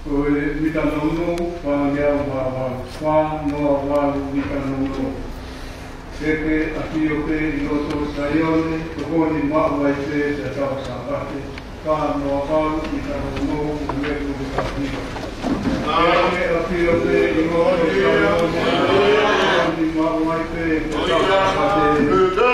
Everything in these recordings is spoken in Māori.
Mita nono, whangia whanoa waru mita nono. Keke atio te i roto saione, tokoni maua i te te tau sāpate. Whanoa waru mita nono, umeku katio. Keke atio te i roto saione, tokoni maua i te te tau sāpate.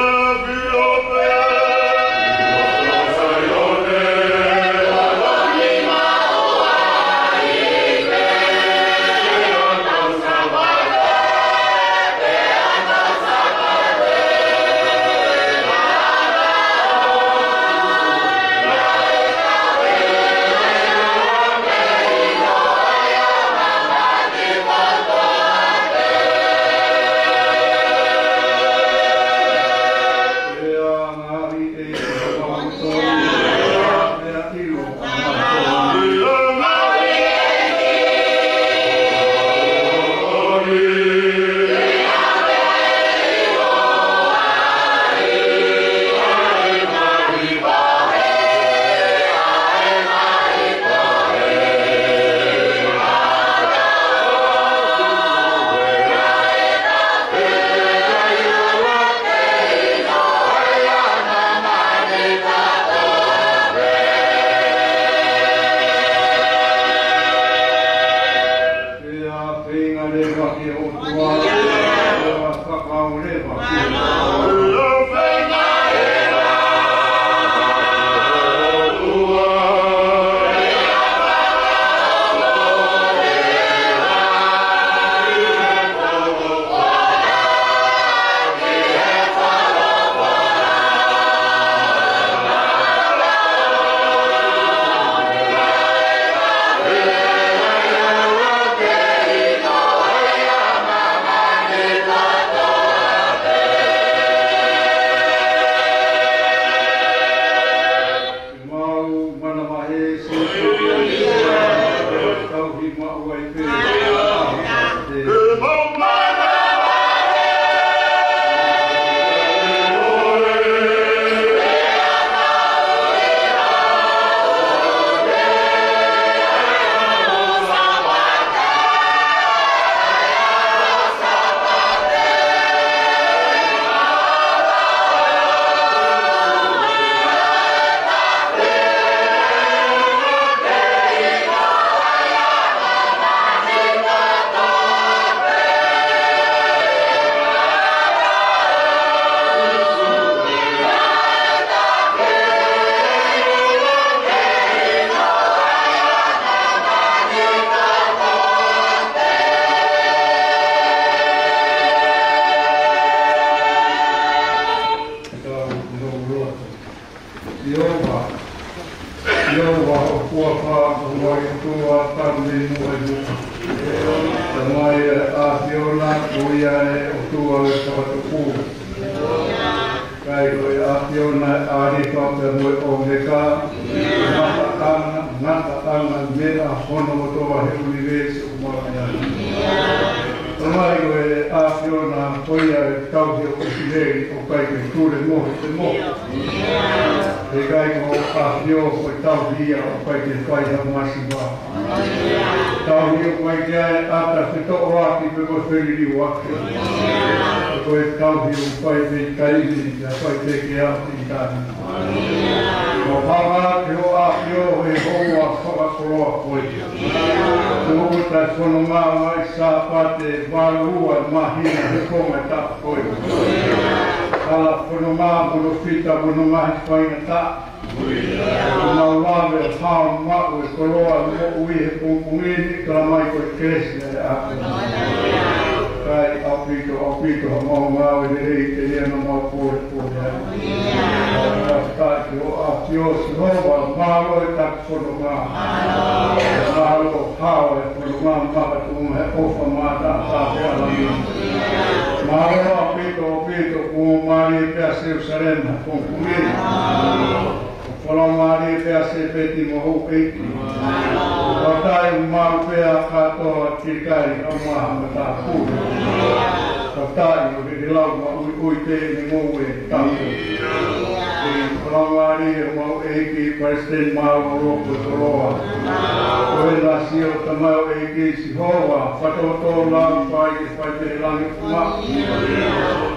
sio tamau e kisi hoa, whatoto lau whai te langi kuma.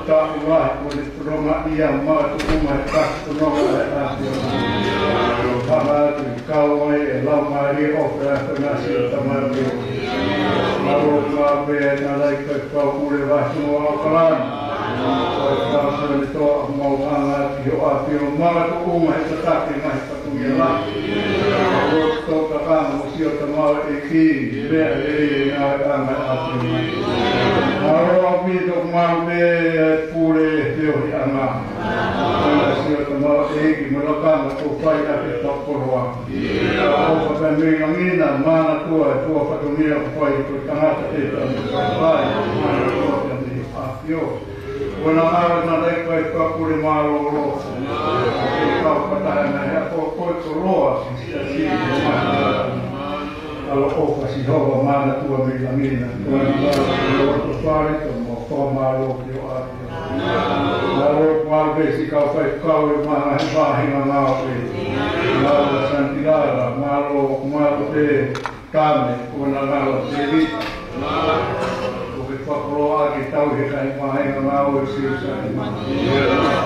Ta uahi ko le ronga ia maa tu kuma he kastu nonga e ati. Hama atu i kauai e lau maari e ofe atu na sio tamau e. Maro maa bea na lai kai kau ure vahi no au kalani. Koi kau sani toa mau hanga ati ho ati o maa tu kuma he tataki mahi patungia lai. Toka kama sio tamau e ki bea e nga anga ati mai. Maro pito mau be pure teo hi anga. Sio tamau e ki malakanga ko whai ake tokoroa. Opa ka minga mina mana tua e tua whatumia ko whai ko tangata te tani whai mana tua tani ahio. Wana mara na reika e kakure maro ro. E kau patahana hea ko koi ko roa si alo opa si hova mana tua minga mina. Wana mara ko roto whare ko mo kua maro ki o ati. Maro maro besi kau whai kau e maha he wahinga ngao e. Maro santilara, maro te kame, wana ngalo te rita. Whakoroa ki tau he kai mahenga ngau e siusa e maha.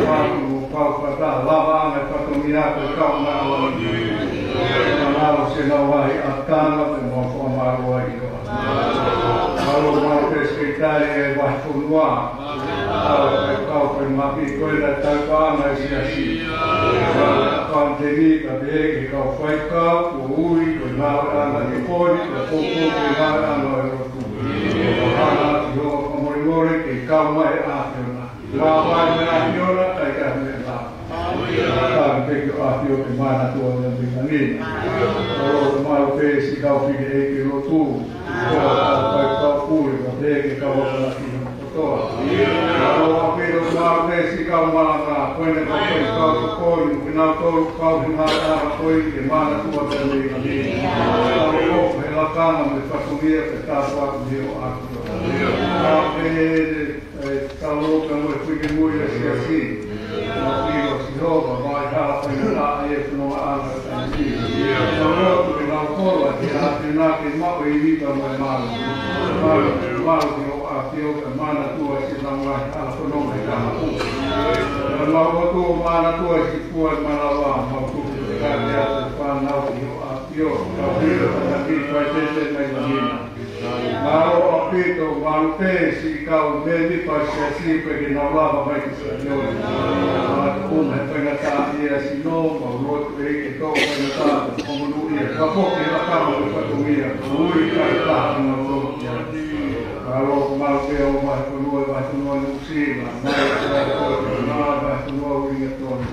Whaku mo kau whata, lava anga whakamia ko kau ngau e. Ngau se nau wahi a tanga pe mo whamaro ai o. Maro mau te skeitai e wahi whunua. Kau pe mahi koe na tau paana e siasi. Kau te rika te eke kau whaikau, ko ui, ko ngau anga ki kori, ko koko ki ngau anga e rotu. Hana ati hoa kamori ke kau mai āwhiona. Wā mai me āwhiona, kai ka me nā. Tāmi peki o āwhio ke mana tua me minganina. Karo mai o pēsi kau whike eke rotu. Kua kau kai kau pūri, ka peke kau wakana ki na kotoa. Karo apiro mai o pēsi kau malanga, koene kau kai kau kukori, ke nau tolu kau hinga tāra koi ke mana tua me minganina. Karo kofu he lakana me whakumia pe tātua ku hio āwhio. Taloka mo whike mui a siasi. Mo piro si hova, mai hala whaina la e whanoa anga tansi. Taloka ke nau kora ki ati nā ke mao i rita mo e maru. Maru ki o āwhio ka mana tua si nau ngai hala whanonga i kaha u. Mau watu o mana tua si pua i malawa, mau tuku te kate atu whanau ki o āwhio. Ka whiro ka ki kai tete mai mahina. Maro apito, maro pēsi kau meni pasi a sipe ki nau lava mai ki sa jori. Maro uma he whaingatā ia si no, mau rotu e ke tō whaingatā, komunu ia. Ka poki la kama o whatumia, ui kai taha na rotu ia. Maro pēo mai whanua mai whanua nuksina, mai whanua uinga tōni.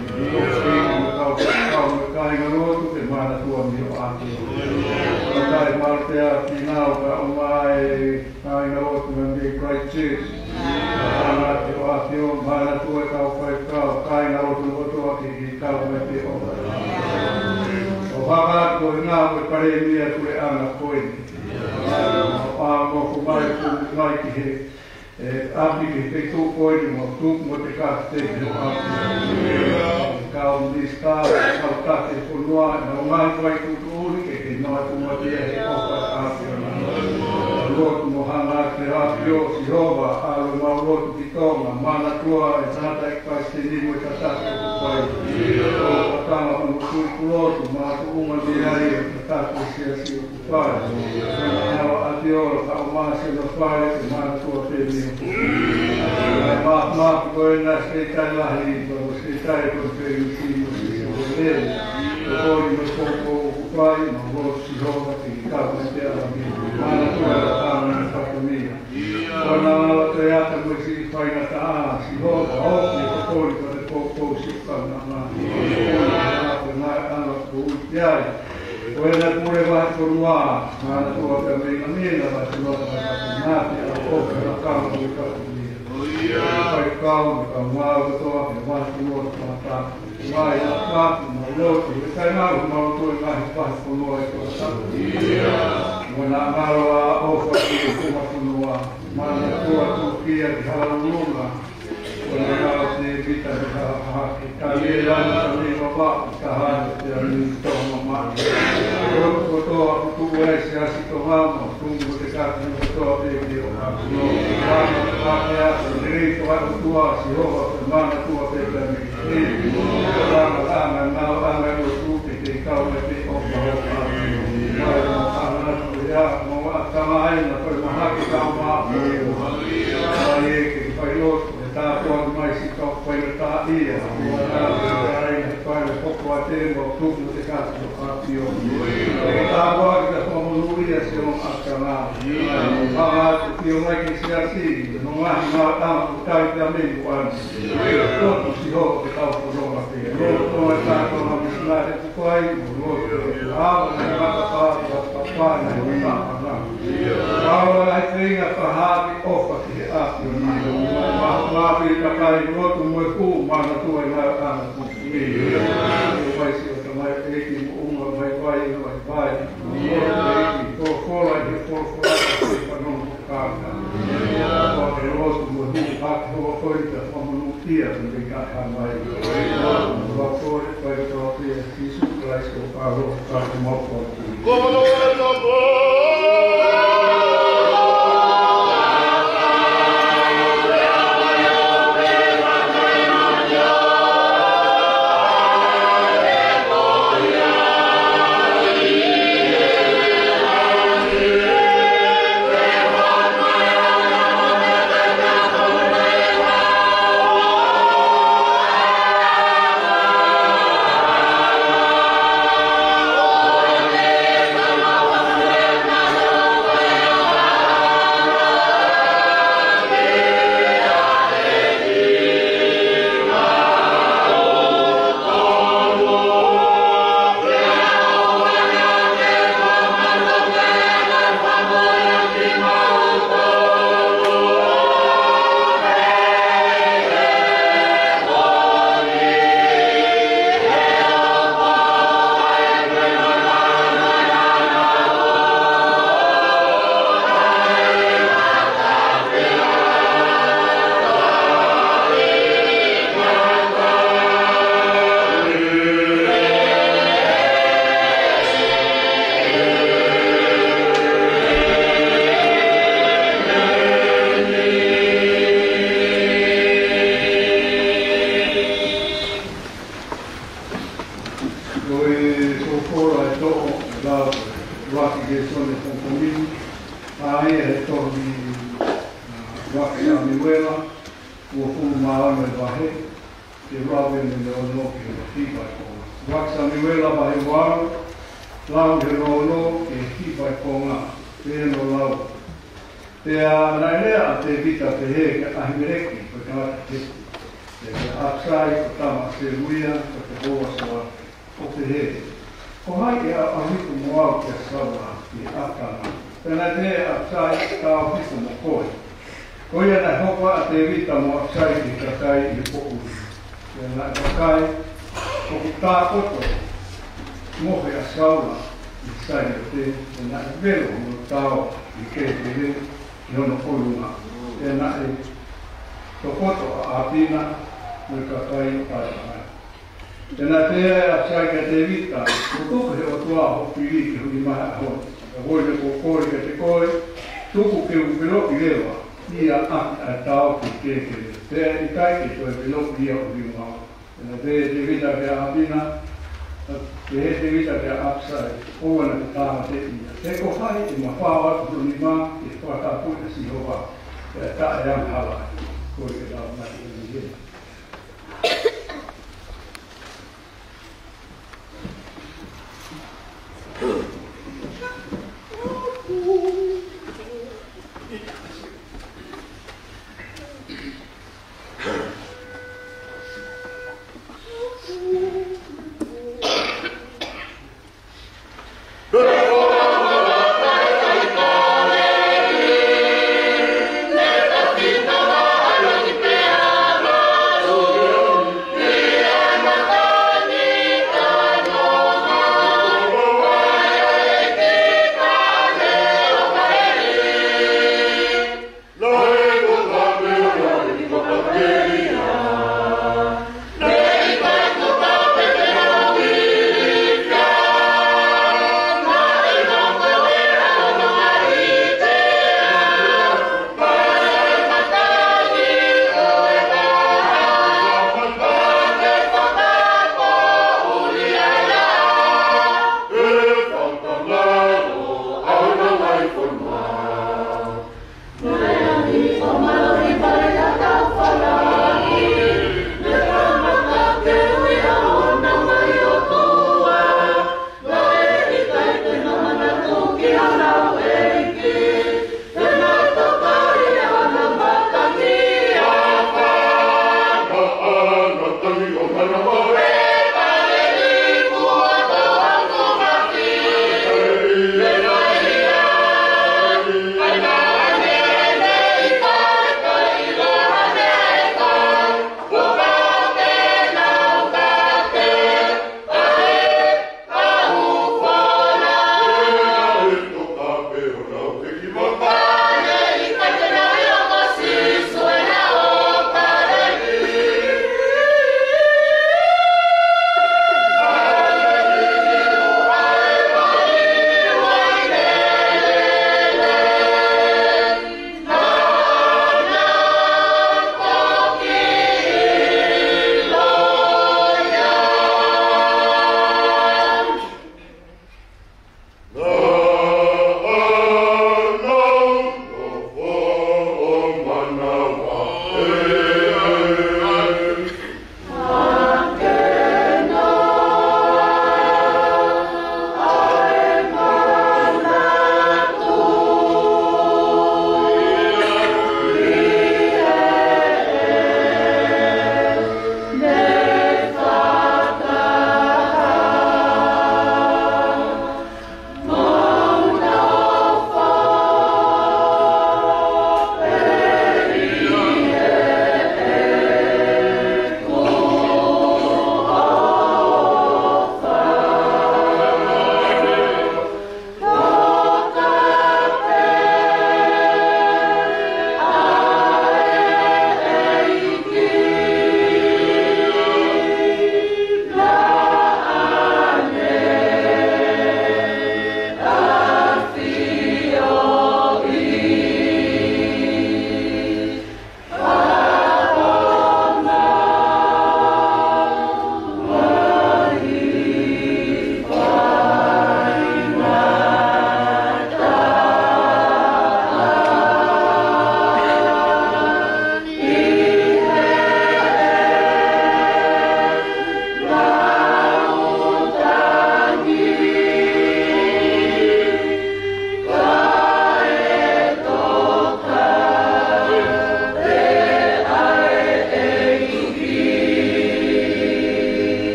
Kau me kāinga rotu te mana tua mi o āti. Kai martea ki nau ka umai kāinga rotu me mi Christchurch. Mana te o ātio, mana tua kau whai kau, kāinga rotu otoa ki kau me te o. O haka ko ngā koe kare mia tue anga koini. O āmo kumai kumai ki he api ki te tū koini mo tūk mo te kāte ki o āti. Kau niskāra, kau tate whanua, na ngai koe kūtūri ke te nai kumatia he opa āpio na. Rotu mo hanga te āpio si hova, alo mau rotu ki tonga, mana tua e tata e kai te nimo e tatake ku pai. O patanga hono tui kulotu, maa ku uma di hai e tatake si asi o ku pai. Nau atiola ka o maa se no pai e mana tua te nimo. Maa koe na skeitai lahi, o skeitai koe te usimo si se o te. O kori no koko o ku pai, ma rotu si hova ki kau me te alami. Mana tua e tāna e whakamia. Kona ala te ata koe si whainata a, si hova hoki e kokori ka te koko si ukana ngā. Nā ana ko uti ai. Koe na kure wahi korua, mana tua ka meina mena wahi korua ka nāti a koka na kama koe whakamia. Kai kau me ka mau toa me wahi korua ka tāku. Mai a tāku ma lotu, e kai ngāru mau toi wahi korua e kua tāku. Wana maroa ofa ki kuma kunua, mana tua tukia ki halalunga. Wana ngāo te vita ki hahaki, ka lea lana ka lea wapa, ka hana te anu tonga mani. Roto toa kutu e se asi to hamo, tungu te kati no toa te ki o no kama te kati atu, niri to atu tua si hoa te mana tua te kami e te ranga anga ngau anga o tūte te kau me te opa hoka mai no anga natu e a mo a tama aina koe mahaki kau maa mai e ke pai loto e tātua mai si tau pai na tā ia mo a nātu e aina pai me poko a te mo tuku te kati o kati o e tātua ki ta tomo nuria se o aka ngā maa te tio mai ki se asi no ngahi ngā tama ku tai te amigu ani toto si ho te tau korona te loto e tātua na misina te tukai mo loto e awa na mata tātu a papai na i tāpana awa na i teinga tahaki ofa ki he ati o nai Maapi takai lotu mo e kū mana tua i ngā tāna kuki e mai si o ta mai eki mo unga mai vai i vai vai eki tō kora i he kōkora i te whanonu kāna o te lotu mo e hū haki hoa koita whamanu tia i te kata mai wa kore pai tō pia kisu klais ko pāro kāti mauko Kono e no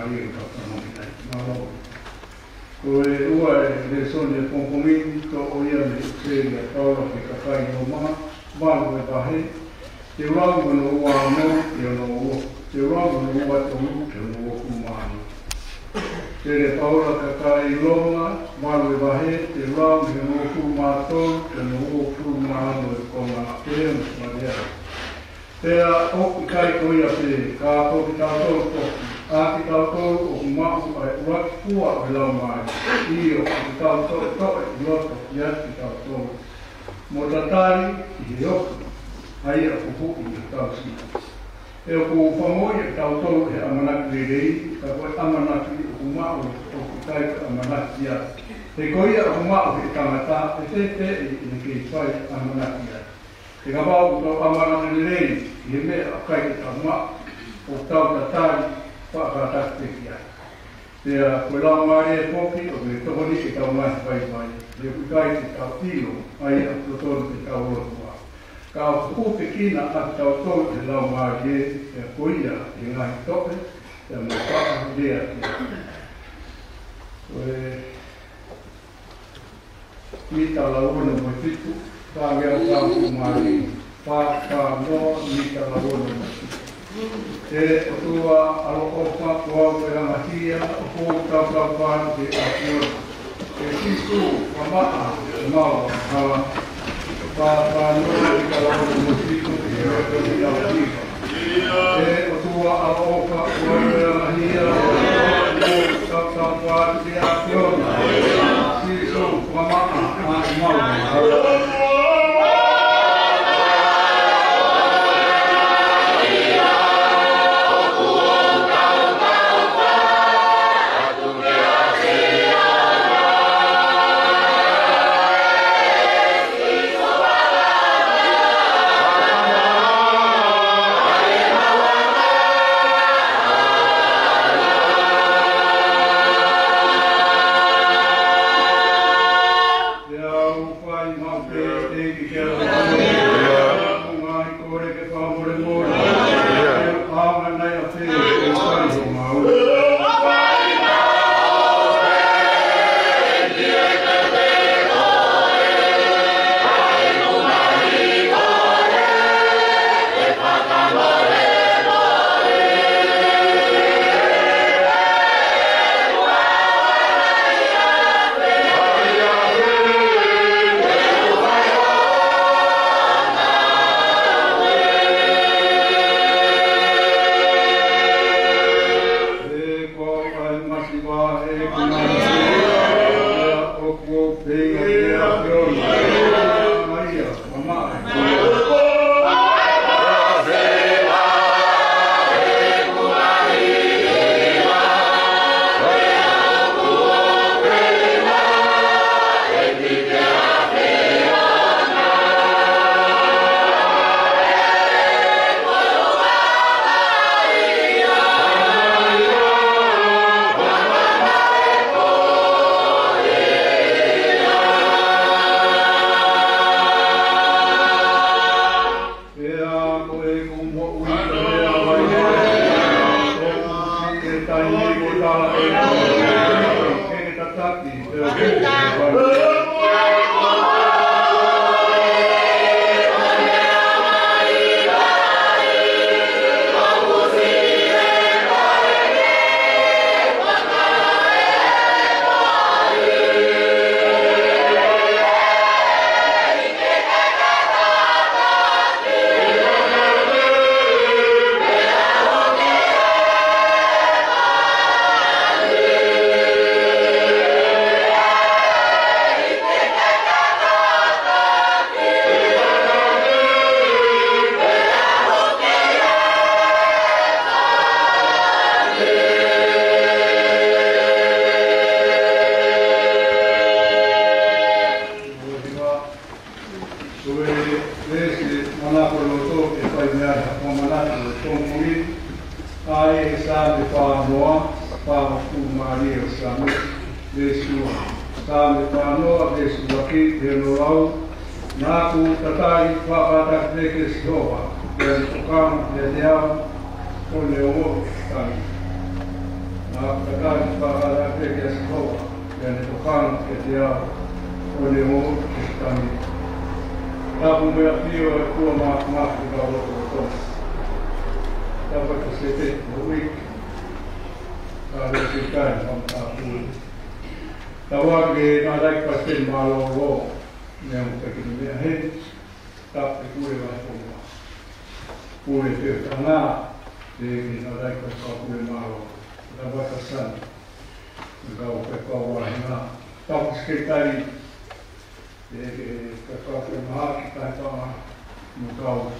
Maria Kapanonai. Malo. Koe ua le sone kompomi to o ia me useri a taura pe kakai no malu e pahe. Te rangu no ua no te ono o. Te rangu no ua tonu te ono o kumani. Te re paura kakai longa, malu e pahe, te rangu te ono o kumaton, te ono o kumano e konga te ono smadea. Pea oku kai koia pe ka toki tātou toki. Āki tātou o kumaku ai uraki pua o lau mai. Io ki tātou toki loto ki ati tātou. Mo tatari i he oku. Ai a kupuki i tāusi. E o ku whamoi e tātou he amanaki rei. Ka koe amanaki o kumaku o ku kai ka amanaki ati. He koia o kumaku he tangata. E te te i ne kei whai amanaki ati. Te ngabau tō amanaki rei. I he mea a kai te tangata. O tau tatari. Whakataki te kia. Pea koe lau maare e toki o me tohoni ke tau mai whai. Le kukai te tau tino ai a totoro te tau rotua. Ka o kuku te kina a tau tau te lau maare e koia e ngai tope e mo whaka lea kia. Koe mita launa mo titu, ka ngea tau ku maare. Whaka no mita launa mo titu. Te o tua alo opa kua koe rangatia o kou tau whānu te atua. Te tisu wamaa e maua hawa. Whānu i ka launa mo titu i reo i autiwa. Te o tua alo opa kua koe rangatia o kou tau whānu te atua. Tisu wamaa e maua hawa. Katakan para pegia sekolah dan tokan ketia oleh mu kami. Tahu mereka tua mak di bawah itu. Dapat kesetek buik ada sekian tampil. Tahu ke naik pasti malu yang terkini ni tak boleh masuk. Boleh tu karena di naik pasti boleh malu. Dapat kesan engkau kekawahnya tak sekali kekau kemah kita tahu engkau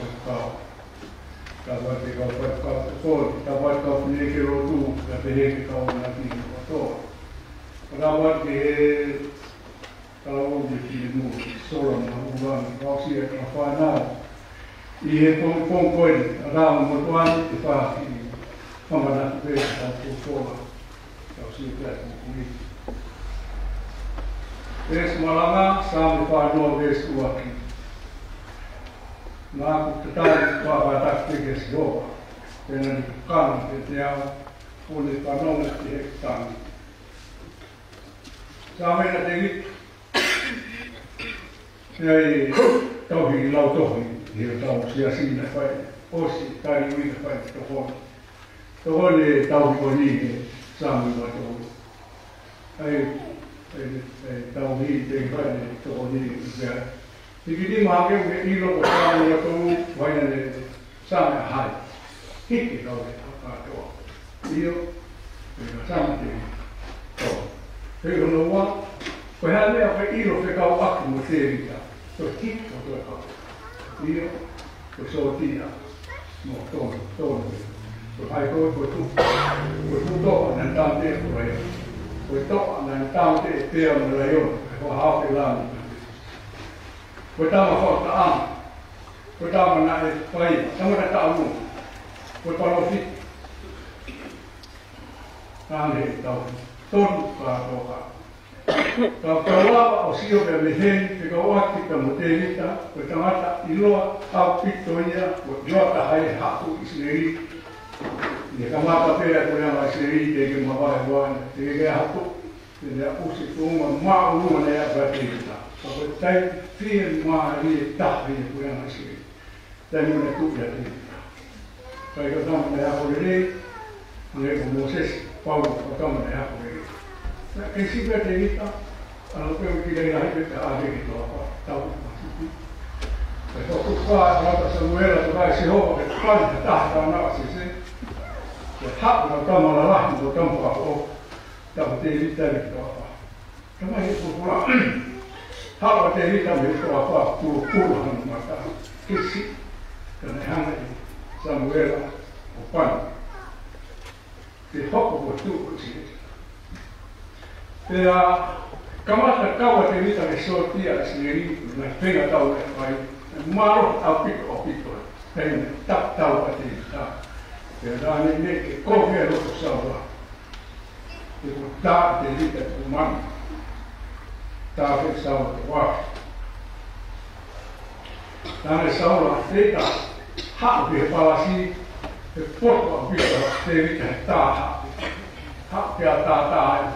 dapat kekau dapat kau punya kerotu dapat kau nanti kau dapat kalau begini seorang orang kau siap apa nak ia pun ram mutuan kita Pembangunan base dan pola yang sudah dibuat. Base Malanga sampai pada base Kuaki. Nak kita bawa tak base dua dengan kan dia oleh panon di hektar. Sampai nanti ni tahu hilau tahu dia tahu siasi nak fai, osi tadi ni fai tahu. Tahu le tahu koni sama macam ai tahu ni tengah ni tahu ni dia. Jadi makan ni lo kalau tu banyak ni sama hal. Hik tahu apa tu. Dia sama ni. Tu. Jadi kalau perhal ni apa ilo kau aku mesti kita. Tu hik tu kau. Dia tu dia. Mau tu. Hai kau tu dan tahu dia boleh, tu dan tahu dia boleh, kau hafal lagi. Kau tahu kau mana baik, kamu dah tahu, kau tahu sih, nanti tahu, kalau awak usia berlehen, kalau awak kita mesti kita, pertama ilo awak pitonya, jual tahai hatu sendiri. Dia kamar tapi aku yang masih dia kemana buan, dia hatu, dia usik tu mau mana berarti kita. Kalau saya feel mana tak dia aku yang masih, dan mana tu jadi. Kalau kita mana aku ini, dia Moses, Paulus, kita mana aku ini. Nah, kisah dia kita, kalau kita tidak kita ada kita apa, tahu maksudnya. Kalau kita ada Samuel atau Yehova, kita tak tahu nak sih. Tak nak malah untuk kamu apa, tak betul kita apa. Kamu itu pula, tak betul kita itu apa, puluh mata kisi, kerana hanya Samuel opan, dihok betul sih. Dia kamu tak tahu betul kita esok dia sendiri, nak tengok tahu baik, malu apik, tak tahu betul kita. Dan ini kau yang harus sabar. Itu tak jadi ketuman, tak sabar wah. Dan sabar kita hak berpalasi, berpot kita jadi tak hak dia tak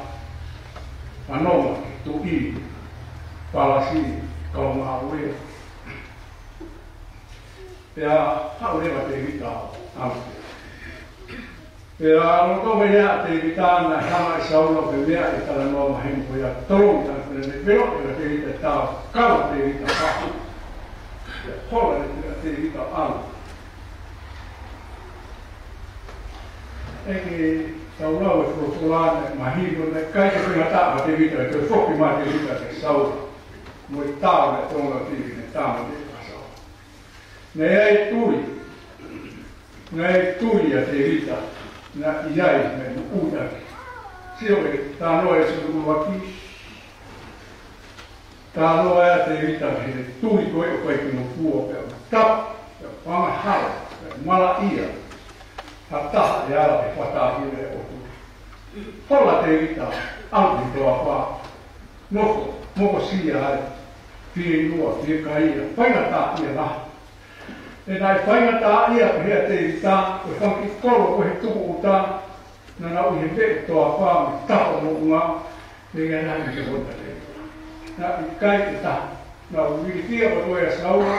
anom tu ini palasi kau mahu ya hak lewat kita ambil. Pero kau banyak cerita nak sama Saul beliau itu dalam mahim punya tolong dan belok cerita tahu kau cerita apa, kalau cerita apa, Saul itu Saul mahim punya kaya cerita apa cerita itu sok lima cerita Saul, mui tahu tolong cerita tahu cerita Saul, ngai ya cerita. Na iyai me uda siwe tano e su waki tano e te vita me tu i koe o koe kino fuo pe tap pama hao mala ia hata ya e fata ile o tu hola te vita au di toa pa moko sia ai ti lua ti kaia paina ta ia la e nai paina ta ia pe te vita o whaki kolo ko he tuku uta na na uhi pe toa pa ta mo nga le nga na ni ko ta le na kai ta na uhi tia ko ya saua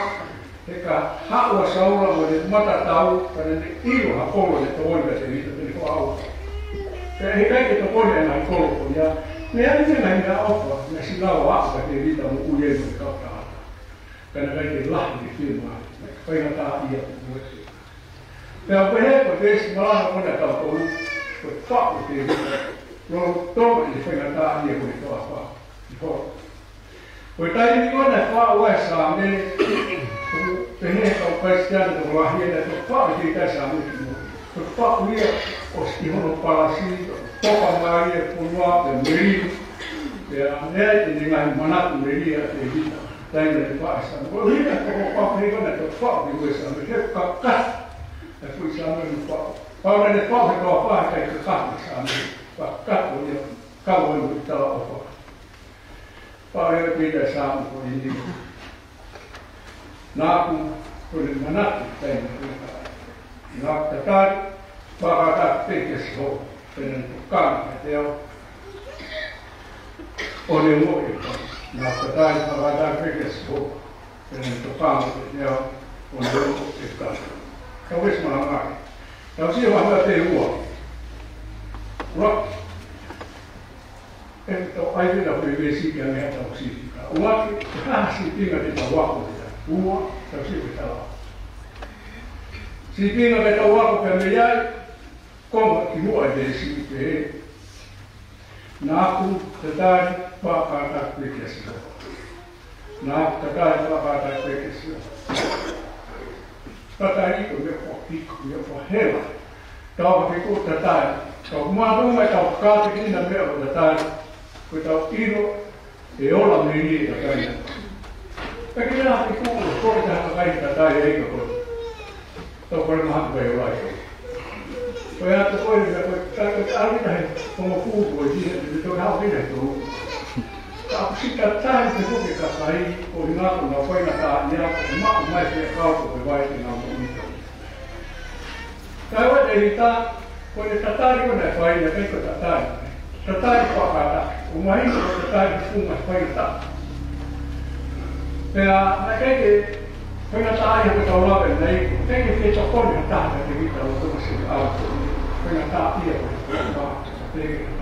e ka haua saua mo le mata tau ka le ilo ha ko le to le te ni te ko au e kai ke to ko le na ko ko ya me ai te na nga ofa na si la wa ka te vita mo uhi mo ka ta ka na kai te la ni fi ma kai na ta ia mo Pea pehe ko te esi malana kona tau tolu, ko whaku te rita, no tōma i whainga tā ia koe toa wha, i horo. Koe tai ni kona wha ua sa me, pehe kau Christiana tō wahia na tō whaku te tai sa me ki mo. Ko whaku ia o sti hono palasi, toka maria punua, pe meri, pea nea te ni ngai manatu meri a te rita, tai na te wha sa me. Ko rita ko whaku ni kona tō whaku ni ua sa me, he kakata. E fui sa me no whao. Paura ne whao he kua whaha kai ka kaku sa me. Wha kaku ia kau anu i tala o whao. Paura e pita sa me ko i ni. Nāku kone manatu taina rita. Nāku tatari whakata peke si ho. Pena ni kukanga e te au. O ne mo e whao. Nāku tatari whakata peke si ho. Pena ni kukanga e te au. O ne mo e kukanga. Kau wes mahangai. Kau siya wahanga te ua. Rock. E tau aire na hui wesi ki ane hata o sisi ka. Uaki, te hasi tinga te tau wako te ta. Ua, tau siya te tala. Si tinga te tau wako pe me iai, konga ki mua e te si te he. Nāku, te tari, whakata kweke si ho. Nāku, te tari, whakata kweke si ho. Tatari ko me po piko, me po hela. Tau ka piko tatari. Tau kumātou mai tau kāte ki na mea o tatari. Ko tau ino e ola me ni e tatari. Peki nā piko o kore te haka kai tatari eika kore. Tau kore maha kai o lai. Ko e ato kore me koe arita he kongo kūko e tia te toke hao kina he tō. Ka si tatari te koke ka kai o i ngāko na whainga tā nia ko mako mai te kauko pe vai te ngā mōmito. Kai wa te rita, ko ne tatari ko nei whainga kei ko tatari. Tatari whakata, o mahi ko tatari whunga whainga tā. Pea, na kei ke whainga tā ia ko tau lawe nei, kei ke te tokone a tāka te rita o tōma se auto. Whainga tā ia ko te whainga te rita.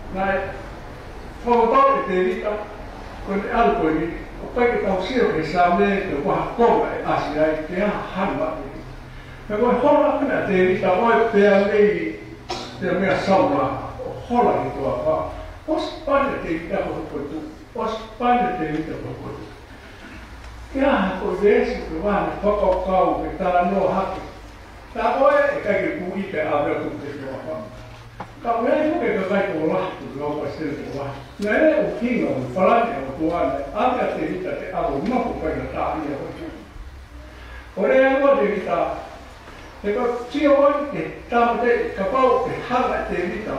Nai, whakapau e te rita, ko te aluko ni, o pai ke tau sio ke sa me te waha konga e asi ai, te aha hanwa e. Me koe hola kuna te rita, oi pēa mei te mea sauna, o hola i toa wha. Os pane te rita ko koe tu, os pane te rita ko koe tu. Ke aha koe vesi ke wane whakau me tala no hake. Tā oe e kai ke pūi pe awea tu te toa wha. Ka wea i hoke ka kai ko lahtu ngau pa stere ko lahtu. Nā e o kinga o whalane o tuane, ame a te rita te aro maku kai na tā ia hoki. O rea ngā te rita, te ka tio oi ke tāmate, ka pau ke hanga te rita,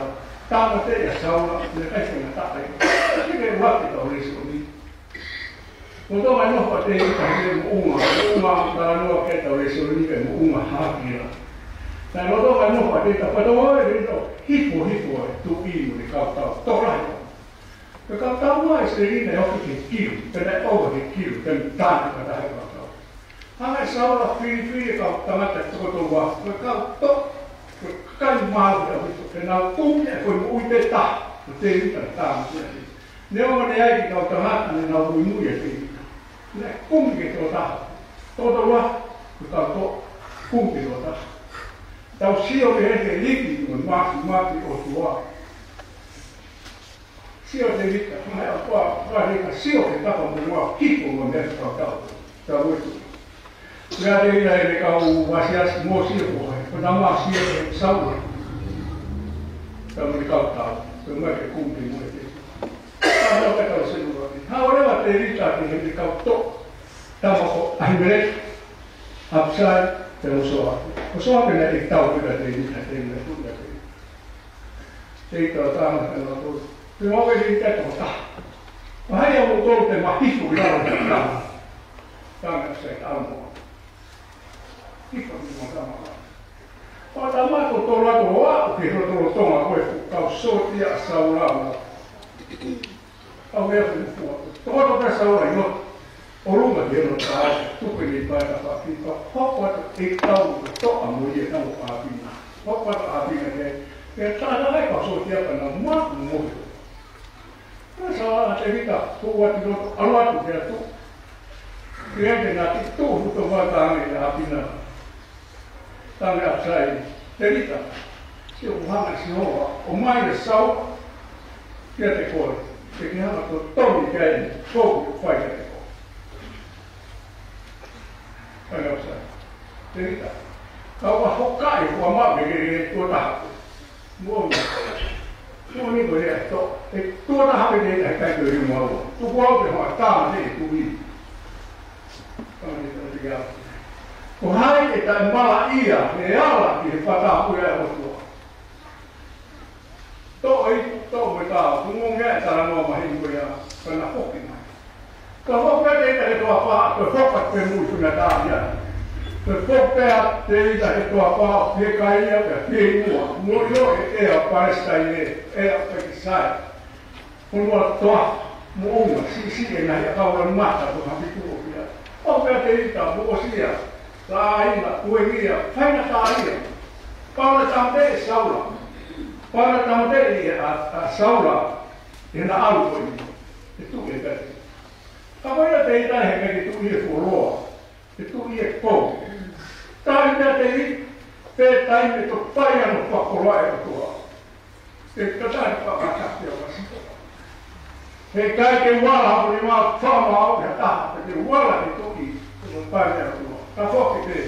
tāmate ia sauna, ne kai kai na tā ia. Ke ke waki tau resi o ni. Mo tō mai noha te rita he mo unga tala noa ke tau resi o ni ke mo unga hākira. Nā no tō mai noha te rita, patoa e rita, hipo e tu inu ni kautau, tō rahi. Ka kautau mai se rina e hoki ke kiru, tēnei oga ke kiru, tēnei tāne ka tahe kautau. Hanga e saura whiri e kau tangata toko tō wā, koe kautau, koe kai māru e awito, ke nā kumi e koe mo ui te tā, ko te rita ni tāma tia si. Ne o ne ai ki kau tangata ne nā ui mui e te rita. Ne kumi ke tō tā, tō tō wā, ko kautau, kumi tō tā. Tau sio ke he te liki o maki o tua. Sio te lika, mai a kua rika sio ke tapa mo mua kiko o mea tau tau. Tau uetu. Rea te ira e me kau wasiasi mō sio ko hai. Ko nā maa sio ke saura. Tau mani kau tau. Tau mai ke kumpi mo e te. Tau mea ke tau senu rati. Hau rewa te rita ki he te kau to. Tama ko ahimere. Hapsai. Te o soa. O soa pena e tau pera te rita te rita te rita. Te rita o tāna te rita tō. Te mawe te rita tō tā. O hai au tō te mahifu i rara te tāna. Tāna e sei tāna. Hifa mi mā tāna. lama to tola to wa ke to tonga ko ka so tia saula au me fu to to saula yo orunga de no ta tu pe ni pa ka ki ko ko e tau to amuye na o apina ko apina ke ta na ka so tia pa na mo sa te vita tu wa ti do alwa tu ke tu ke na ti tu to va ta ni apina tange apsai te vita si o hanga si o mai de sau ke te ko te ki hanga to toni kai ko fai te ko tange apsai te vita ka wa hokai wa ma be to ta mo ni ko le to e to na ha be de kai ko ri mo tu ko be ha ta ne tu wi tange te ga ko hai e ta mala ia e ala ki whata ua e hotua. Tō me tā, kungonga e tara noa mahi ua ia, kana hoki mai. Ka hoka te ita he toa wha, ka hoka te mūtuna tā ia. Ka hoka te ita he toa wha, he ka ia, ka he mua. Morio e ea Palestine e ea Pakisai. Kunua toa, muunga, si e nahi a kaura mata, ko hapi kuo kia. Hoka te ita, mua sia. Taina, kuengia, faina taia. Paula tamte saula. Paula tamte a saula e na alu koi. E tu e peti. Kawaia te ita he kei tu ie furoa. E tu ie kou. Taina te i, te taime to paia no pakoloa e toa. Te katani pakakati o wasito. He kai ke wala hapu ni maa whama au hea taha. Te wala he tu i, te paia o toa. Ka foki te,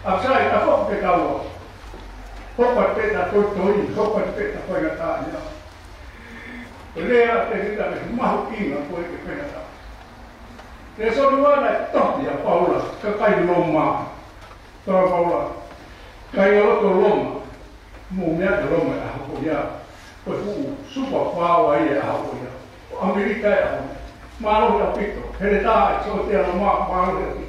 apsai ka foki te kaua. Hopa te ta toi, hopa te ta whainga tānia. Lea te hita me mahu inga koe ke whainga tā. Te sonu ana e tohi a Paula, ka kai loma. Tara Paula, kai aloto loma. Mo mea te loma e ahoko ia. Koe fu supa whaua i e ahoko ia. Amerika e ahoko. Mālo hea pito. Hele tā e so te ana mālo hea pito.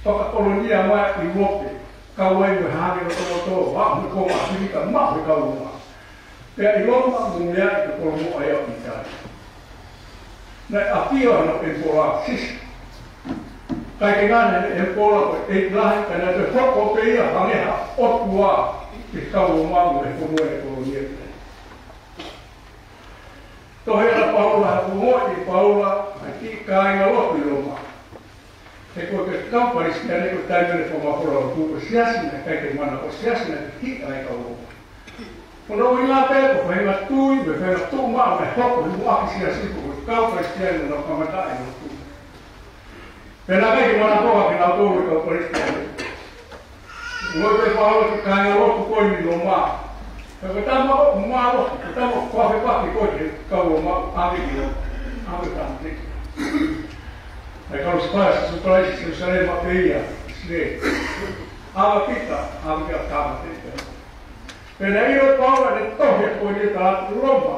Whakakolonia mai I wope, kawai me hane o tomato, wahu ko Afrika, mahu kaunga. Pea I loma mumea I te kolomo ai au Itali. Nei apia no e pola sisi. Kai ke ngane e pola ko e lahi, kana te whako pe ia hangeha otua te kauo mamu e kono e kolonia. Tohera Paula ha kumoa I Paula, a ki kāinga lopi loma. He koe ke kamparis kia neko taimene whamahora o tūko siasina kai ke mana o siasina ki hika e kau. Kono o ngā pēko whainga tui, me whainga tū maa me hoko ni muaki siasiku o kamparis kia no kamatai no tū. Pena kai ke mana koha ki nā tōru kamparis kia neko. Ngoi te whaola ki kāinga rotu koe ni no maa. Ka tamo o maa rotu, ka tamo kwahe kwaki koe ke kau o maa āwiki o āwiki tiki. Ai karu spāsi suparaisi Jerusalema peia, sre. Awa pita, awa kia tāma teita. Pena I o Paula ne tohe koe ni tā lomba,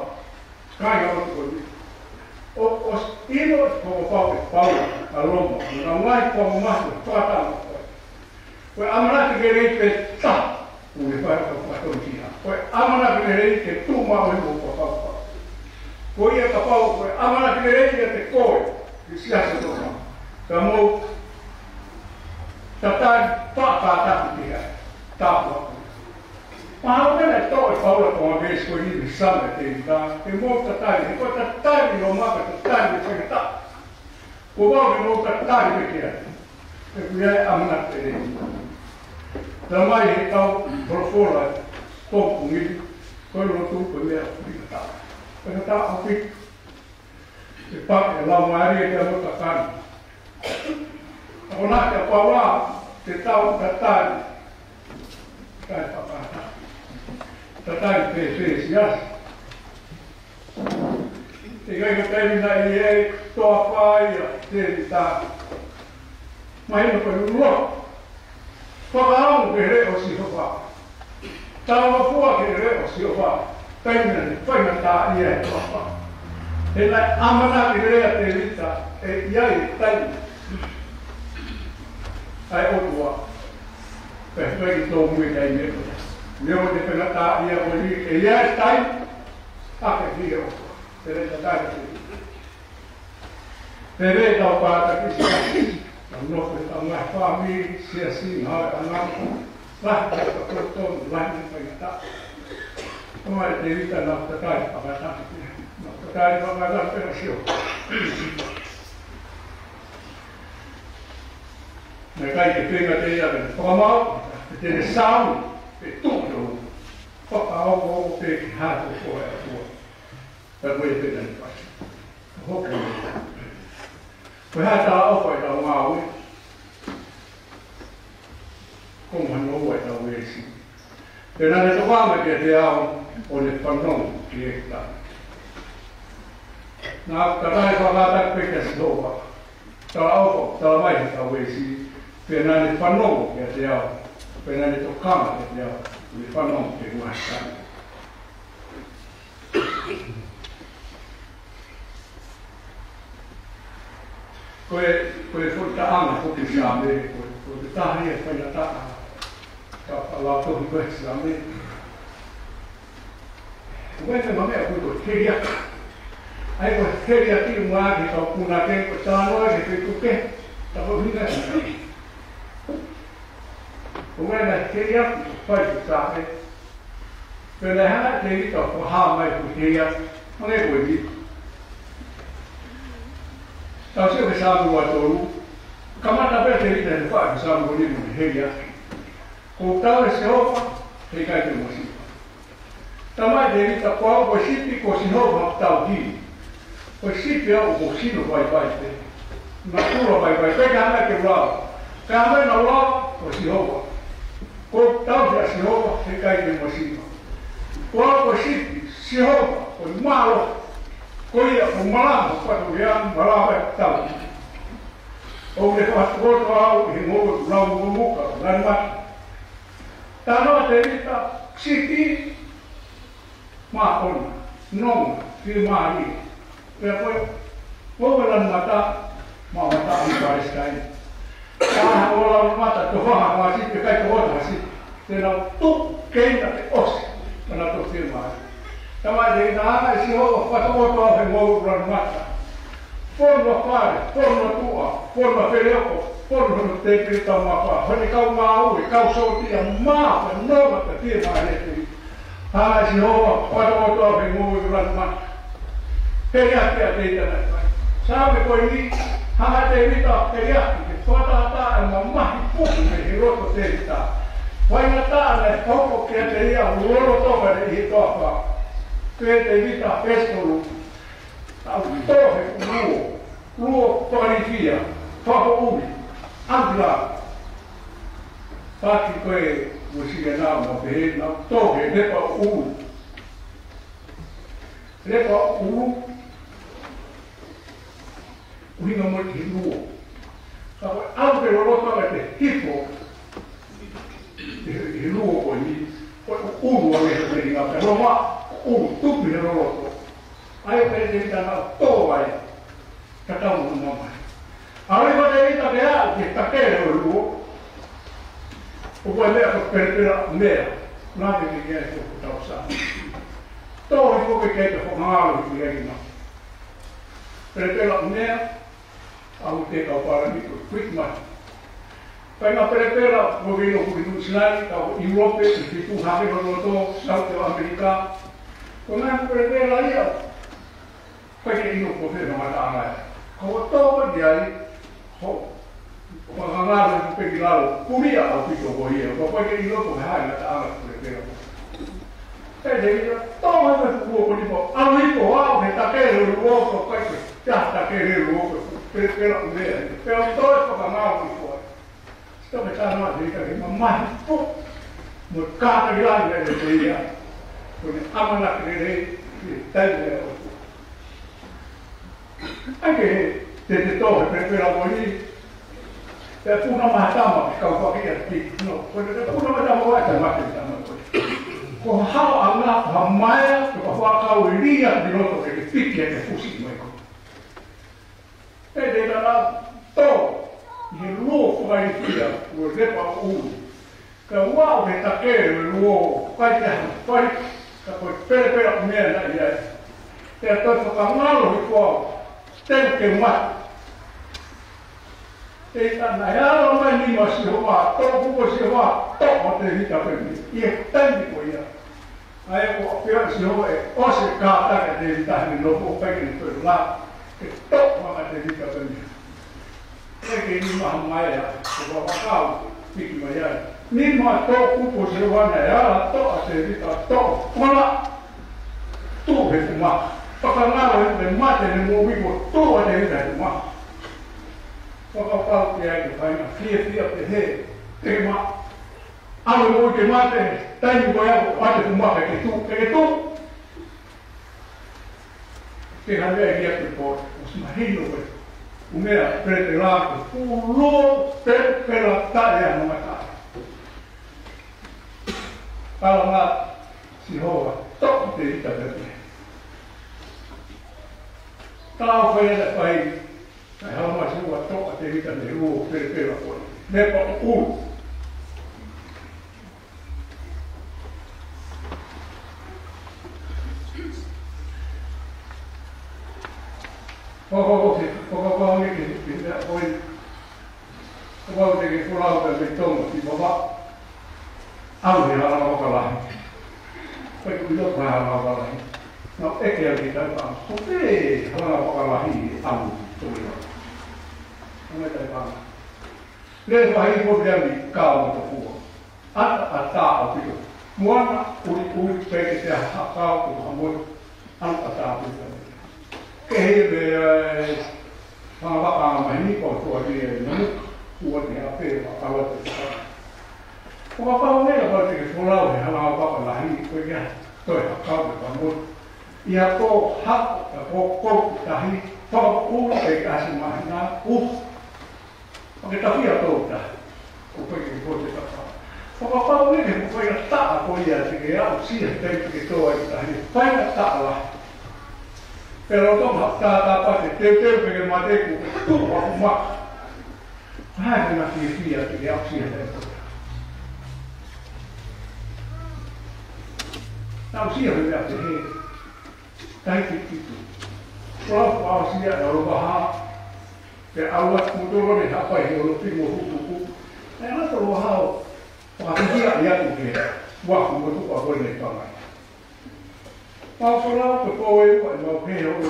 kāinga rotu koe ni. O ino koe pau e Paula, a lomba, na ngai koe mahu, whātama koe. Koe amanaki ke rei pe tā, ue whae koe whaton tia. Koe amanaki ke rei ke tū mahu e koe pau. Koe ia ka pau, koe amanaki ke rei ke te koe, ki siasa toka. Ka mou, tatai whakātaki tia, tāpua. Mahau mena e tō e Paula ko ngā vēs koe hiwi sanga te i tā, te mou tatai, ko tatai no maka tatai me whainga tā. Ko wau me mou tatai me kia, te kuia e amanat te rei. Tā mai he tau, profora, tōku ngiri, koe no tūko mea whika tā. Whika tā au whika. Te pake lau maari e te amuta kani. Ako nā te paua, te tau tatai, kai whakata. Tatai te siasi. Te kai ka teimina I e toa whaia, te ni tā. Mahina koe nunua. Whakaangu ke re o si hopa. Tawa fua ke re o si hopa. Teimina ni whaina tā I e toa wha. He nai amana ki rea te rita e iai taimina. Ai otua. Perché sto muito aí mesmo. Meu de penata ia hoje, ele é time, tá que eu. Ele já tá aqui. Ele dá o para que não foi uma família se assim, não, lá para todo lá não foi nada. Como é que ele tá na cidade para cá? Na cidade para lá para show. Mas aí que pega até aí, como tem sound, é tudo. Algo que rato foi a tua. Para ver bem aí. Ok. Foi hata ao foi da mau. Como não vai dar isso. Pena de tomar que te ao onde panão que está. Na carai para pegar sopa. Tá ao tá mais da isso. Pena de panão que te ao. Pena de tocar que te ao. De panão que gosta. Foi fortana porque chamei, foi tarde foi já tá lá todo mundo chamei. O que não é muito queria. Aí eu queria ter um ar de alguma tempo tá não é que tu quer. Tá ouvindo? O que queria faz sabe. Pela ela que tá com a mais queria, não é bonito. Então, se eu pensava no ator, camada aberta ele tem que fazer um bonito de reia. Contar esse roupa, fica de música. Também ele está com o chip com o roupa tal dia. O chip é o mocinho vai ter. Na tua vai pega a quebrada. Câmera na lá, o roupa. Contar esse roupa, fica de música. O chip, se roupa, o malo. Coisa o malam quando viam malam tal ou de fato ao rimo não muca não mais tá não tem tá siti maon não firmari depois vou lá matar vai estar tá vou lá matar tu vai mas se cai todo assim senão tu quem tá os para tu firmar. Também de nada se eu faço outro avô para mata. Forma para, forma tua, forma pelego, forma no tempo de tomar para. Quando cau mau e cau soltia mau, não vai ter mais esse. Ah, se eu faço outro avô para mata. Queria que a deita na. Sabe coi há de vida queria que toda tá uma mais pouco de roto tenta. Vai matar né, pouco que teria o ouro todo de topa. Pede vita pescolo, a torre, luo, torrefia, foco umi, ampla. Fatti que você não vê, não torre, lepa umi. Lepa umi, o hinga muito luo. Agora, aunque o outro vai ter tipo, e luo com isso, o umi vai ter ligado, Roma. Tupi no roto. Aí eu pensei que estava todo aí. Cada um no nome. Aí eu pensei que estava querendo o guarda per meia. Nada que quer que eu estava usando. Todo o que quer que eu não que quer que não. Pela meia, a um tempo para mim, quick man. Pela pela, vou vir no cenário, a Europa, que tu sabe no roto, South America. Quando eu perdi lá eu, foi que eu não podia matar mais. Como todo dia, quando eu não peguei lá, comia o que eu corria, foi que eu não podia matar mais por aquilo. Ele todo esse povo tipo, amigo, que está querendo o outro, já está querendo o outro, pela mulher, pelo todo para mal que foi. Estou pensando na vida que mamãe, no carro de lá ele ia. Quando amana querer tal anche te torre per la moglie per una matama che causa che no quando una matama va a ma che con how alla mamma che fa caulia di noto che picchia che fusi mai e de la to il luogo vai via vuol dire ka wao ke take luo pai ka ko pere me na ia te to ka ngalo ko te ke ma te ta na ya lo ma ni ma si ho wa to ko si ho to mo te ni ka pe ni e tan ko ia ai ko pe si ho o se ka ta ke te ta ni no ko pe ni to la ke to ma te ni ka pe ni e ke ni ma mai ya ko wa ka piki mai ya ni ma to kupo se wana ya to a se rita to kola tu he ma paka ngalo he ma te ne mo vivo tu a te rita ma paka pau te ai ke pai na fia te he te ma alo mo te ma te tai mo ya o ate ma ke tu te ha le ia te po os ma hino pe o mea prete la ko lo te pela ta ya no ma kalau nggak si Hoa tok itu kita beri. Kalau saya tak baik, kalau masih buat tok itu kita beri beri pun. Lepas pokok ini tidak boleh. Kalau dengan pulau berbetung di bawah. Aku ni orang apa lah, pergi dulu orang apa lah. Nak ekor kita tak, okey, orang apa lah ini aku tu ni. Orang tak faham. Lepas hari program ni kau tu buat, ada apa itu? Muan uri pergi dia kau tu hamut, ada apa itu? Kehebe, apa ini kau tu ada ni, buat ni apa? Awak tu. Kung apa ni apa sih pulau ni halau apa lahi punya tu ya kau berbangun. Ia ko hak ko tahi ko kasih mana pakai tahu ya tu dah. Ko pergi ko tu tak. Kung apa ni ko pergi tak ko ya sih ya sih tapi kita tahi pergi tak lah. Pero tu hak tak apa tu pergi mati ko tu aku mak. Hai nak dia sih ya. Tahu sih apa yang terjadi. Tapi itu, kalau sih ada orang bahar, ke awal muncul ni apa yang orang tengok hukum, saya tak tahu apa dia tu ke, wah muncul apa ni tak mai. Kalau kau mau pergi orang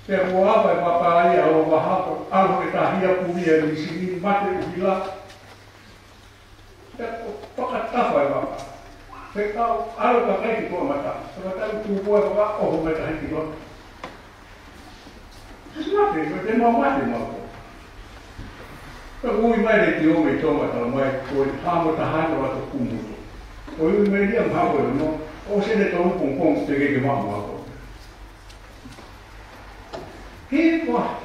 saya buat apa ya orang bahar, orang kita dia punya di sini mati bila, tak tahu apa. Kalau ada apa yang kita mata, sebab tu buat apa, mata yang kita. Semua tu, dia mati. Kalau mai dia mai tu mata, mai kau hamu tahan atau kumu. Kalau mai dia hamu no, saya tahu pungpung segera mahu. Hidup,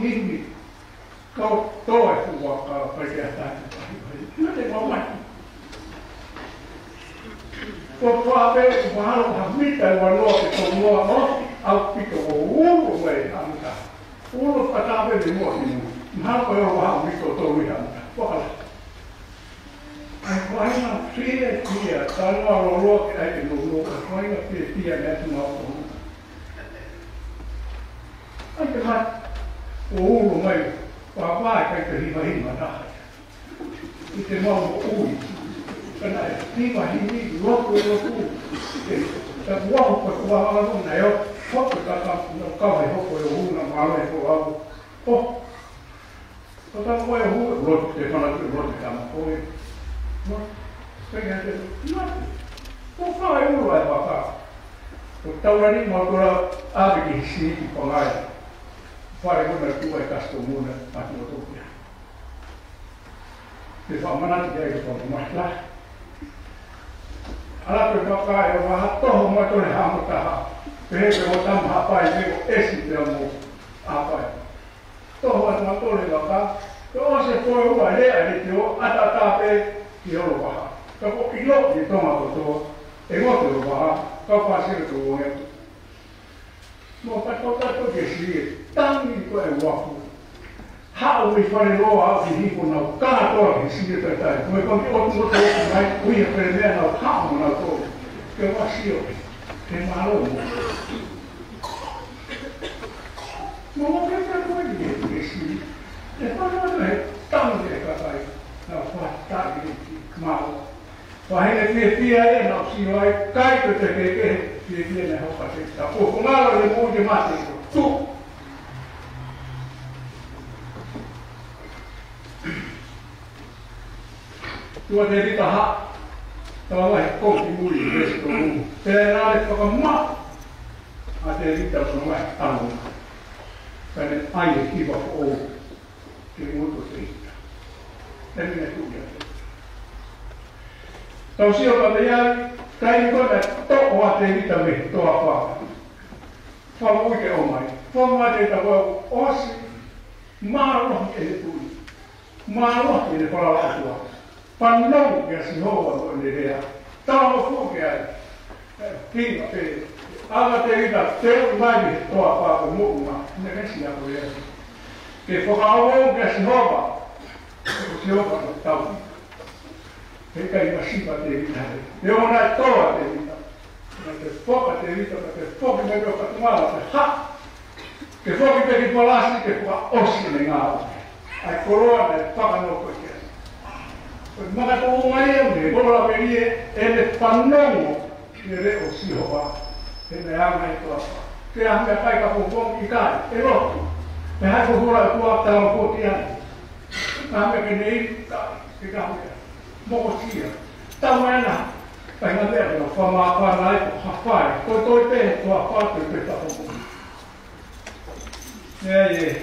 kau tahu aku buat perjalanan. Nanti mau mati. Kau apa mahal hamita wano semua au pito ulu mai hamta ulu patabe di mo ni mahal ko yo hamito to wi hamta wakala ai na fie dia tanwa lo ai no ai na fie dia na tu mau ai ke mat ulu mai pa kai te hi mata ite mau ui karena tiba ini loku tak buah perkuah pun ayo kau kau yang kau yang nak malu kau kau tak kau yang lot ke mana tu lot kamu kau pengen tu mati kau yang mulai apa kau tahu ni mau kau abis sini pengai pada kau nak kau kasih muna mati tu ya di mana dia itu masalah ala pe paka e wa to mo to le ha mo ta pe pe mo tam ha pa e esi de mo apa to wa to le paka to se po wa le a le to ata ta pe ki lo wa to ko ilo di to ma to e mo to wa ka pa se to wo ne mo pa to ke si tan ni ko e wa ku How we find it all out in people now, God dog, you see it at that. We're going to open the door tonight, we have been there now, how now go. Get what shield. Get my own. No one can get away with this. If I don't know, down there, because I now what that is, come out. Và hiện nay phía ấy nó chỉ nói cái phía này họ phải tập của công an là mua cho mặt thì tu tua dari tahap tahu kau ibu ini sesuatu terlalu pekemak ada di dalam rumah tahu karena ayah ibu oh ibu tu cerita dan ini tu dia. Tahu siapa dia? Kain kau dah tahu awak ini tapi tahu apa? Faham ke omai? Faham ada tahu os malu itu, malu ini kalau aku. Pandang ke semua orang dia. Tahu aku ke? King apa? Agak terlihat terlalu tahu apa semua. Ini siapa dia? Ke faham ke semua? Siapa tahu? Perché io si fa evitare. Devo andare a evitare. Perché poco ti evita, perché poco mi abbiamo fatto male, che poco per i polassi che fa ossi in auto. Ai colore pagano questo. Ma che tu mai è quello la venire e le fanno che le ossi va. E ne ha mai troppo. Che anche fai capo con i cari, e rotto. E hai con la tua tavola quotidiana. Anche che nei cari, che cambia. Mokosia. Tamana. Pai na lea no whama whanai ko hawhai. Toi te tua whātu te tapo. Ie.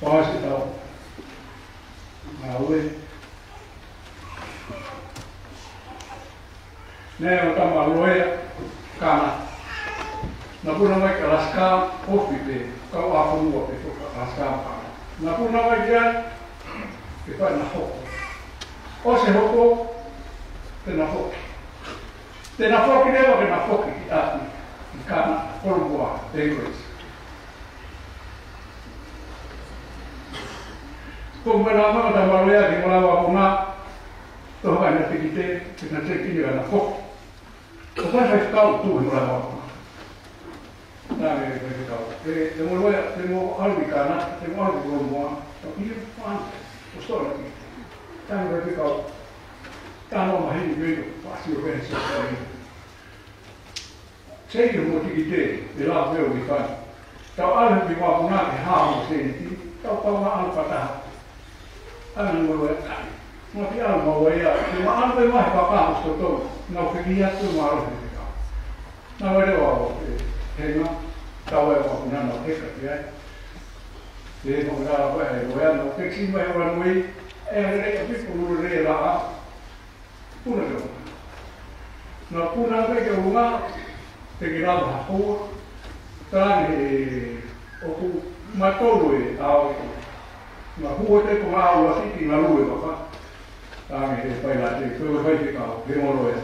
Whāsi tau. Ngā ue. Nē o tama loea. Kāna. Nā puna mai ka laska ofi te. Kau āwhunua te whuka laska kāna. Nā puna mai kia. Ke whai na hoko. O se hoko, te na hoki. Te na hoki rewa ke na hoki ki ati, ki kāna, korumua, te ingois. Ko mena mama ta maroea ki mora wa puna, to haka na te kite, ke na te kini na hoki. O whai whai kau tu mora wa puna. Nā me whai kau. Te moroea, te mo alwi kāna, te mo alwi korumua, to kini whānte. Storia qui. Tanto che ho tanto mai vedo quasi io penso sei che motivi te e la veo di fare tao alle di qua una che ha senti tao pa al pata non lo è ma ti alma voia ma albe mai papà sto to no che via tu maro di no vedo che no tao è una no che e non era quello che si mai ora noi è piccolo rela una giornata no una che una che grava a po tani o ma todo e a ma huote con aula si in la lui papà tani e poi la che quello fai di cao che non lo è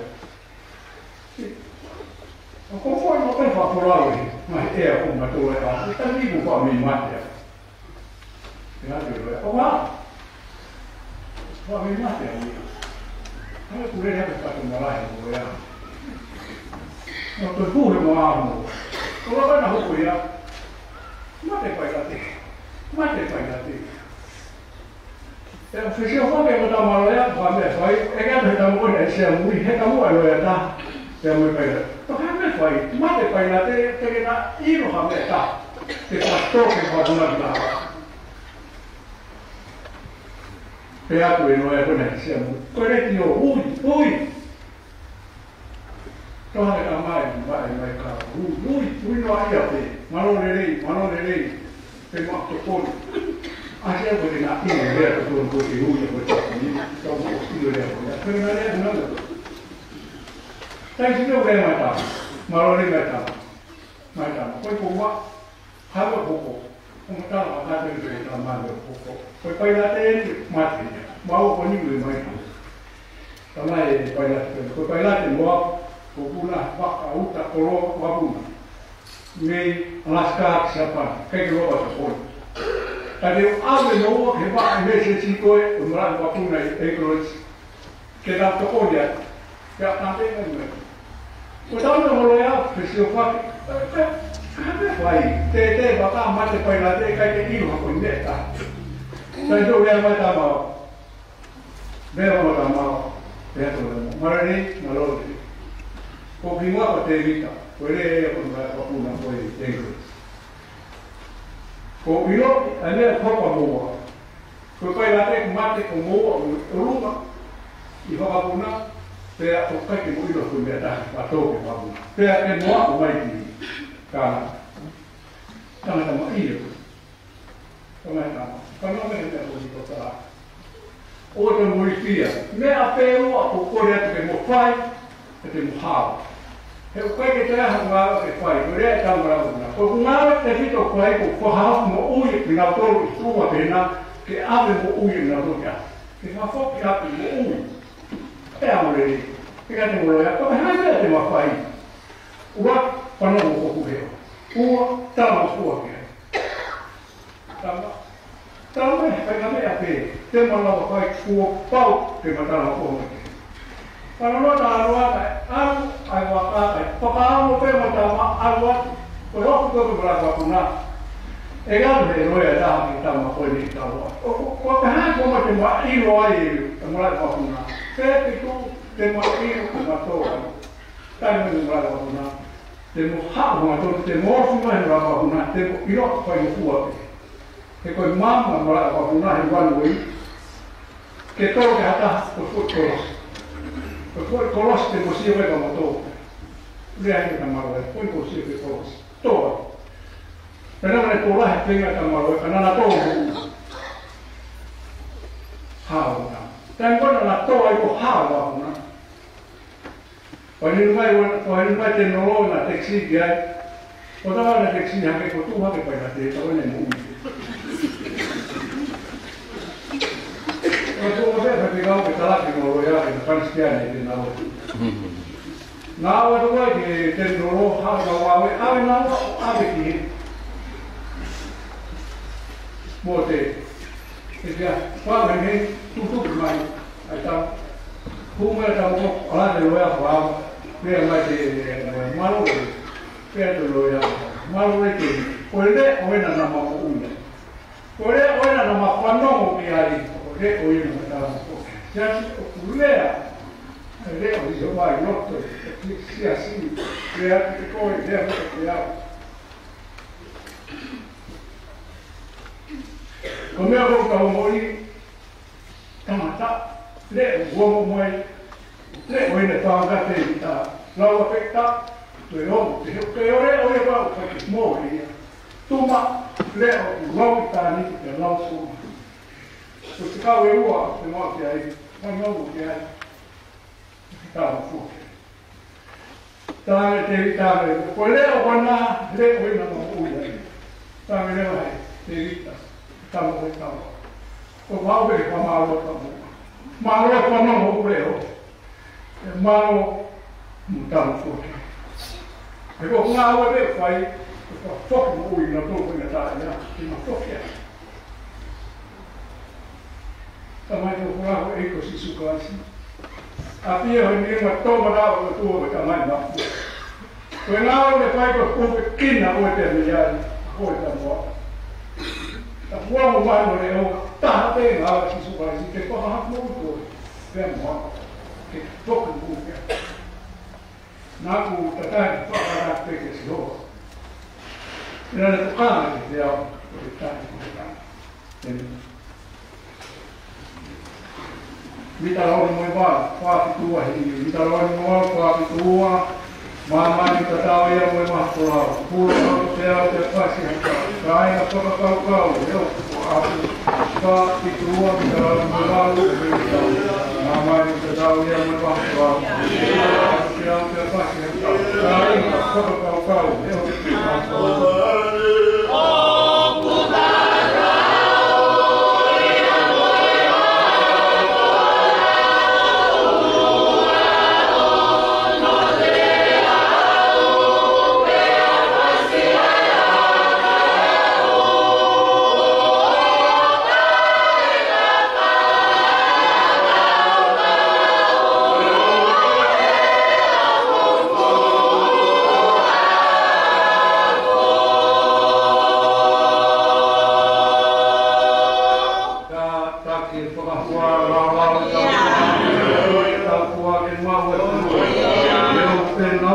ma conforme non fa parlare ma è un matore a sta lì un po' mi matta. Oh wow! Mi mate a lui. Non è pure neanche stato un malaio, non ti pure un amo. Non lo fanno a cui, ma te fai da te. Ma te fai da te. Se io fa che non da malaio, fa me fai, e che non da muore, se lui, e da muore lo è da. Se lui fai da. Ma che me fai? Ma te fai da te, che da io fa me da. Che fa sto che fa una da. Beato e noi siamo corretti ui torna a mai caro lui non ha te ma non è lei per quanto con a se vuole una fine vero con tutti lui e questi sono stile per non è nulla sai se non è ma non è mai poi come ha poco come tal ma deve essere la mano poco poi poi la te matti mau con lui mai tamai poi la te mo popula va uta colo wabuna nei alaska siapa kai lo va poi Tadi ave no ke ba me se chico e mara ba puna e cross. Ke da to odia. Ya tambe me. O tau no lo ya, que se o fa. Ka fai. Te ba ta mate pai la te kai te iwa ko neta. Sai do ya ba ta ba. Veo lo ta ma. Veo lo. Marani na lo. Ko pinga ko te vita. Ko le ko ba puna ko e cross. Ko ilo ane ko pa mo. Ko pai la te mate ko mo ruma. I fa puna pe a o kai ke mo ilo ko me ta pa to ke pa puna. Pe a ke mo o mai ki ka. Kana ta mo ilo. Kana ta. Kana me te ko ko ta. O te mo ia. Me a pe o a ko re te mo fai te mo ha. He o kai ke te ha ngā ke whai, ko rea tau mara una. Ko ngā te whito koe ko whahau mo ui ki ngā toro i tūma pēna, ke ave mo ui ngā toro ia. Ke ngā whoki api mo ui. E amore, ke ka te moro ia, ko me hai mea te ma whai. Ua, whanau mo koku heo. Ua, tama kua kea. Tama. Tama e, kai ka mea pē. Te malawa whai kua pau te matana kua kea. Kalau tak ada, aku apa? Pekau pe macam aku, kalau aku berapa puna, egal hero ya dah kita mahu ini tahu. Kau tahan kau macam ilu aja, mulai berapa puna. Saya itu temu ilu macam tu, tak mungkin berapa puna. Temu hak macam temu semua berapa puna, temu ilu kau yang kuat. Kau mama berapa puna hewan ini, kita kata kau Poi conosce così come come tu. Lei è male, poi così che conosce. Tu. Però non è tu là che venga male, non la tu. Hauna. Dan pun la tu ai ko hauna. Poi non vai teknologi na teksi dia. Ora na teksi ha ke ko tu ha ke pa na te, to ne mu. Aku ada berpikir kita lagi mau ya, kan sekian ini nawa. Nawa tu lagi teknologi harga wawe, awe nawa awe kiri. Bote, jadi apa ini tutup main, atau kumel tahu orang yang loya wawe, dia macam malu, dia tu loya, malu lagi. Oleh orang nama unya, oleh orang nama pandang biari. Re oye no estaba ya lea lea dice vai notte si así crea que coi lea que crea come hago con moi tamata le uomo moi le oye ne fa ga te ta la afecta tu no que ore oye va que moi tuma le uomo ta ni que no su Porque kau e ua, te moa ai, mai nongu ki ai, tāma fuke. Tāme te tāme, ko leo wana, leo ina mo ui ai. Tāme leo ai, te rita, tāma koe tāma. Ko wau e pa mālo tāma. Mālo e pa nongu leo. E mālo, mu tāma fuke. E ko ngā ua leo whai, ko whoki mo ui na tōku ina tāia, ki ma fuke ai. Tamai tu kurang ikut si suka si. Api yang ini matau mana orang tua bertamai nak. Kenal lepas itu kau bikin apa terjadi, kau tak buat. Tak buat rumah mereka, tak ada yang si suka si. Kita faham tu, dia buat. Kita tok bukan. Naku tetap faham pergi siapa. Kerana tukar dia bertanya. Mita lawan moiba, kuapi tua ini. Mita lawan moiba, kuapi tua. Mama ni katawa ya moiba pulau. Pulau saya terpaksa. Kaya apa kau? Yo, kuapi tua. Mita lawan moiba. Mama ni katawa ya moiba pulau. Saya terpaksa. Kaya apa kau? Yo,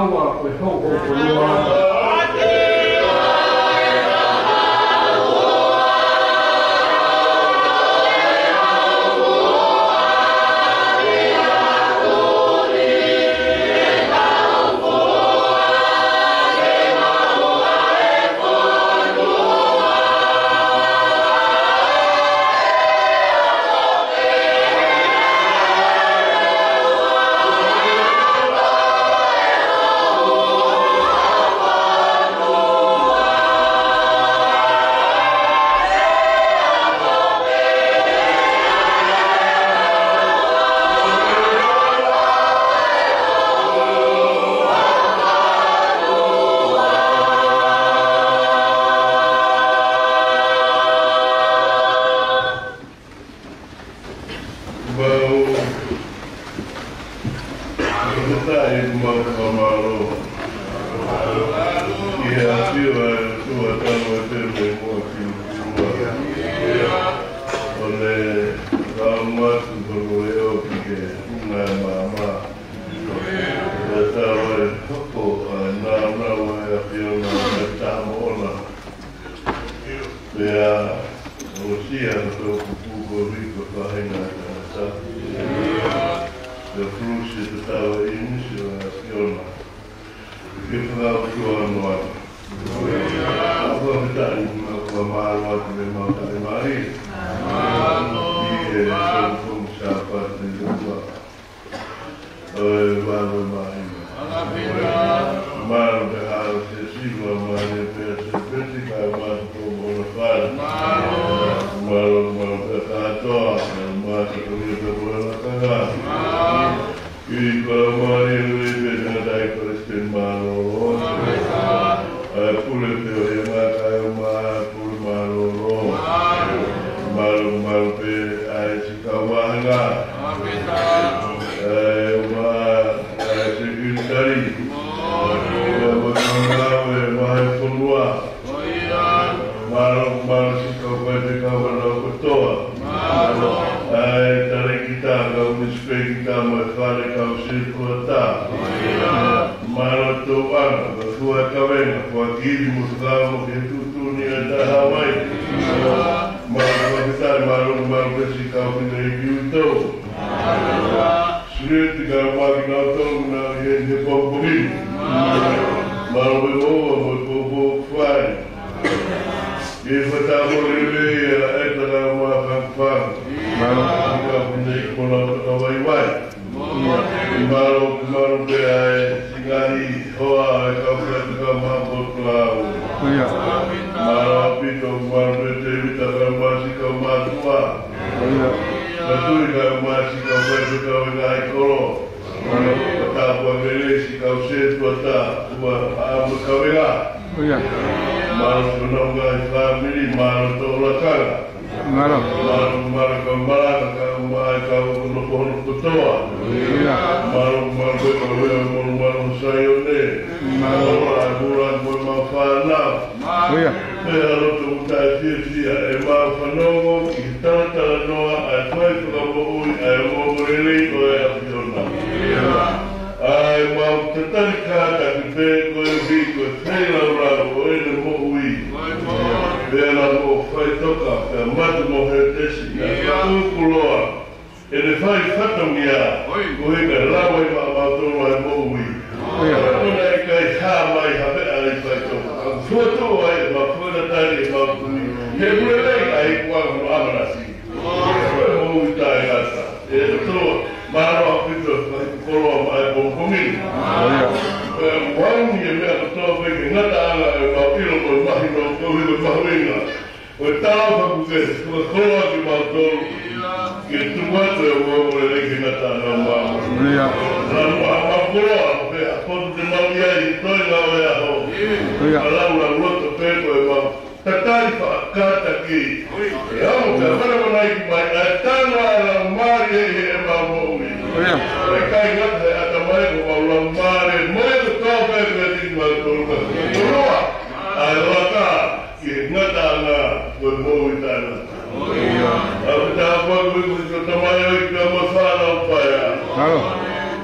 maua koe hoko kolua.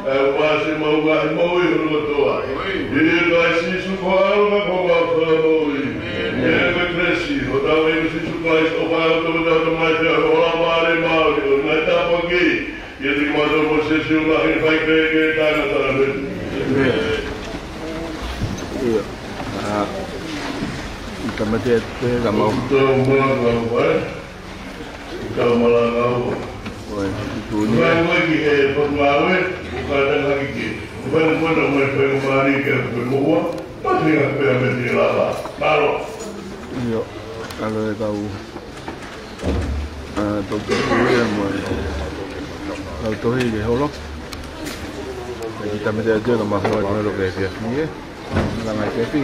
Wasi maua I maui hulu toa. Iri kai sisu ko alma ko waka maui. Ere kresi, o tau e sisu kai o pai o tau tau mai te o la maare mauri o nai tapa ki. Iri mato mo se siu la hin pai keke taina tara metu. Iya. Ika mati ete ka mau. Tau malangau pai. Tau malangau. Oi, itu ni. Mai lagi pemawe bukan lagi ki. Bukan mai pemari ke semua. Pasti nak pergi lala. Baru. Iya, kalau tahu. Dokter dia mau. Kalau tahu ini holo. Kita mesti aja nama semua orang kayak ni. Nama Kepi.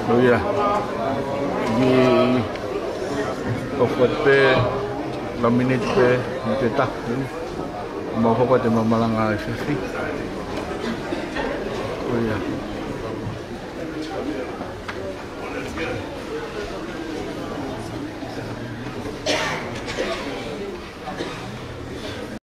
Oh ya, di ofote laminate pe ntetak mau foto de mamalanga FFI. Oh ya.